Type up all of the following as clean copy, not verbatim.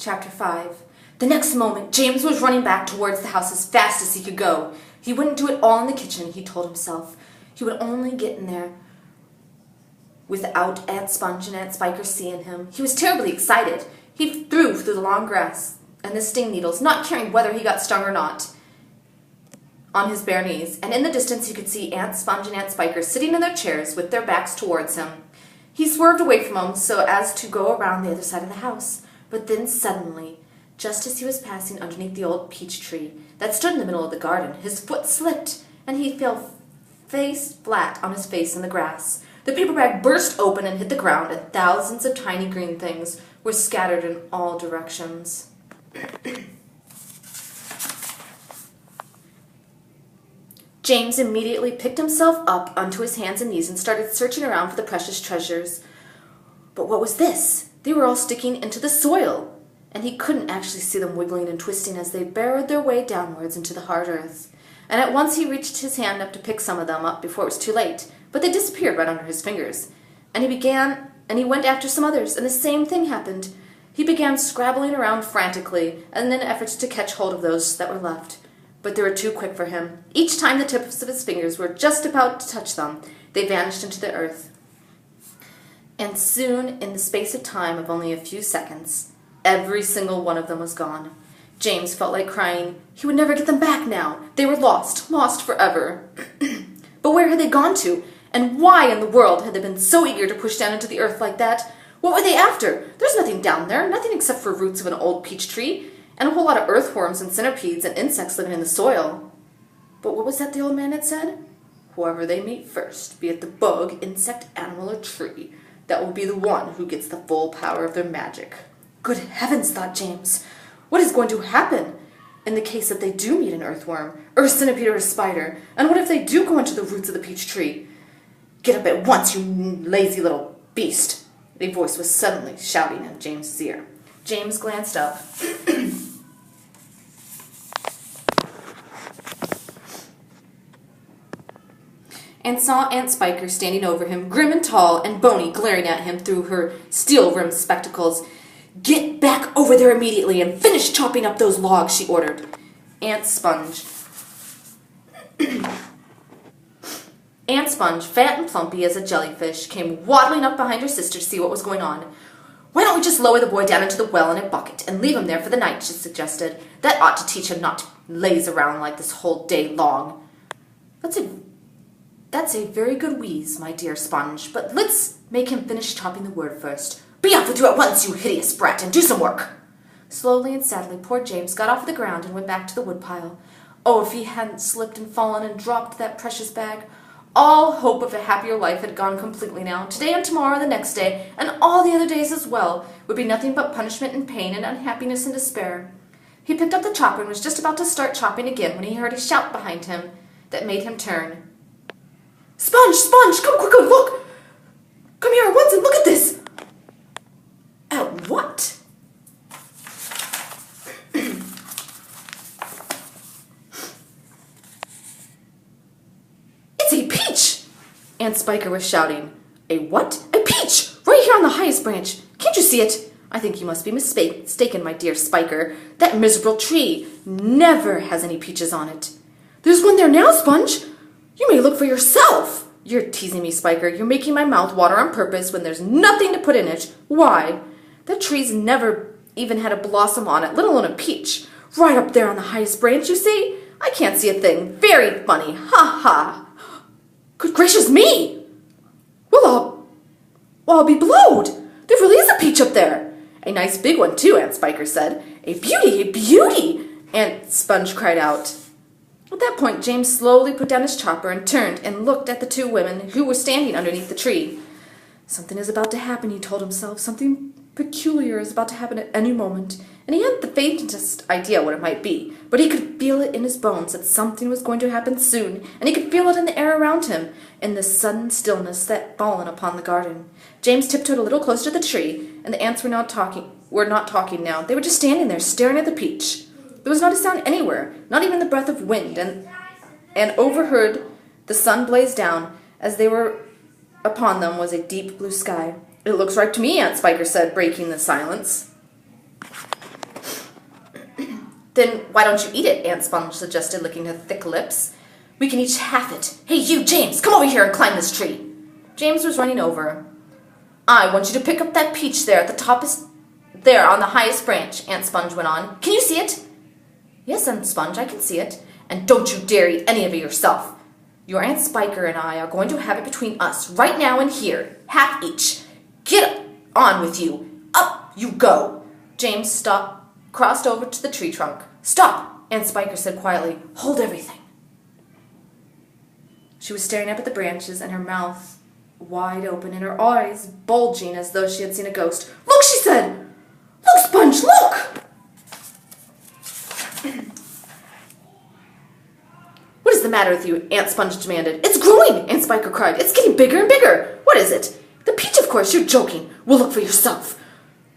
Chapter 5. The next moment, James was running back towards the house as fast as he could go. He wouldn't do it all in the kitchen, he told himself. He would only get in there without Aunt Sponge and Aunt Spiker seeing him. He was terribly excited. He threw the long grass and the sting needles, not caring whether he got stung or not, on his bare knees, and in the distance he could see Aunt Sponge and Aunt Spiker sitting in their chairs with their backs towards him. He swerved away from them so as to go around the other side of the house, but then suddenly, just as he was passing underneath the old peach tree that stood in the middle of the garden, his foot slipped, and he fell face flat on his face in the grass. The paper bag burst open and hit the ground, and thousands of tiny green things were scattered in all directions. James immediately picked himself up onto his hands and knees and started searching around for the precious treasures. But what was this? They were all sticking into the soil, and he couldn't actually see them wiggling and twisting as they burrowed their way downwards into the hard earth. And at once he reached his hand up to pick some of them up before it was too late, but they disappeared right under his fingers. And he went after some others, and the same thing happened. He began scrabbling around frantically, and in efforts to catch hold of those that were left. But they were too quick for him. Each time the tips of his fingers were just about to touch them, they vanished into the earth. And soon, in the space of time of only a few seconds, every single one of them was gone. James felt like crying. He would never get them back now. They were lost forever. But where had they gone to? And why in the world had they been so eager to push down into the earth like that? What were they after? There's nothing down there, nothing except for roots of an old peach tree, and a whole lot of earthworms and centipedes and insects living in the soil. But what was that the old man had said? Whoever they meet first, be it the bug, insect, animal, or tree, that will be the one who gets the full power of their magic. Good heavens, thought James. What is going to happen in the case that they do meet an earthworm, or a centipede, or a spider? And what if they do go into the roots of the peach tree? Get up at once, you lazy little beast! A voice was suddenly shouting in James's ear. James glanced up and saw Aunt Spiker standing over him, grim and tall and bony, glaring at him through her steel-rimmed spectacles. Get back over there immediately and finish chopping up those logs, she ordered. Aunt Sponge, fat and plumpy as a jellyfish, came waddling up behind her sister to see what was going on. Why don't we just lower the boy down into the well in a bucket and leave him there for the night, she suggested. That ought to teach him not to laze around like this whole day long. That's a very good wheeze, my dear Sponge, but let's make him finish chopping the wood first. Be off with you at once, you hideous brat, and do some work. Slowly and sadly, poor James got off the ground and went back to the woodpile. Oh, if he hadn't slipped and fallen and dropped that precious bag. All hope of a happier life had gone completely now. Today and tomorrow, the next day, and all the other days as well, would be nothing but punishment and pain and unhappiness and despair. He picked up the chopper and was just about to start chopping again when he heard a shout behind him that made him turn. Sponge, Sponge, come quick and look! Come here at once and look at this! At what? It's a peach! Aunt Spiker was shouting. A what? A peach! Right here on the highest branch. Can't you see it? I think you must be mistaken, my dear Spiker. That miserable tree never has any peaches on it. There's one there now, Sponge. You may look for yourself. You're teasing me, Spiker. You're making my mouth water on purpose when there's nothing to put in it. Why? That tree's never even had a blossom on it, let alone a peach. Right up there on the highest branch, you see? I can't see a thing. Very funny. Ha ha. Good gracious me! Well, I'll be blowed. There really is a peach up there. A nice big one, too, Aunt Spiker said. A beauty, a beauty! Aunt Sponge cried out. At that point, James slowly put down his chopper and turned and looked at the two women who were standing underneath the tree. Something is about to happen, he told himself. Something peculiar is about to happen at any moment, and he hadn't the faintest idea what it might be, but he could feel it in his bones that something was going to happen soon, and he could feel it in the air around him, in the sudden stillness that had fallen upon the garden. James tiptoed a little closer to the tree, and the ants were not talking now. They were just standing there, staring at the peach. There was not a sound anywhere, not even the breath of wind, and overhead the sun blazed down. As they were upon them was a deep blue sky. It looks right to me, Aunt Spiker said, breaking the silence. Then why don't you eat it? Aunt Sponge suggested, licking her thick lips. We can each half it. Hey, you, James, come over here and climb this tree. James was running over. I want you to pick up that peach there at the top, there on the highest branch, Aunt Sponge went on. Can you see it? Yes, Aunt Sponge, I can see it. And don't you dare eat any of it yourself. Your Aunt Spiker and I are going to have it between us, right now and here, half each. Get on with you. Up you go. James crossed over to the tree trunk. Stop, Aunt Spiker said quietly. Hold everything. She was staring up at the branches, and her mouth wide open and her eyes bulging as though she had seen a ghost. Look, she said. Look, Sponge, look! What is the matter with you? Aunt Sponge demanded. It's growing, Aunt Spiker cried. It's getting bigger and bigger. What is it? The peach, of course. You're joking. Well, look for yourself.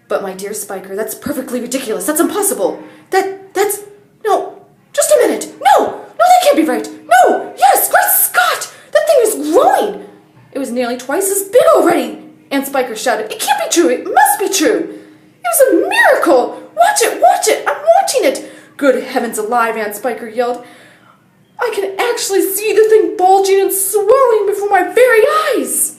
But my dear Spiker, that's perfectly ridiculous. That's impossible. That's... No, just a minute. No, that can't be right. No, yes, great Scott! That thing is growing. It was nearly twice as big already, Aunt Spiker shouted. It can't be true. It must be true. It was a miracle. Watch it. I'm watching it. Good heavens alive, Aunt Spiker yelled. I can actually see the thing bulging and swelling before my very eyes.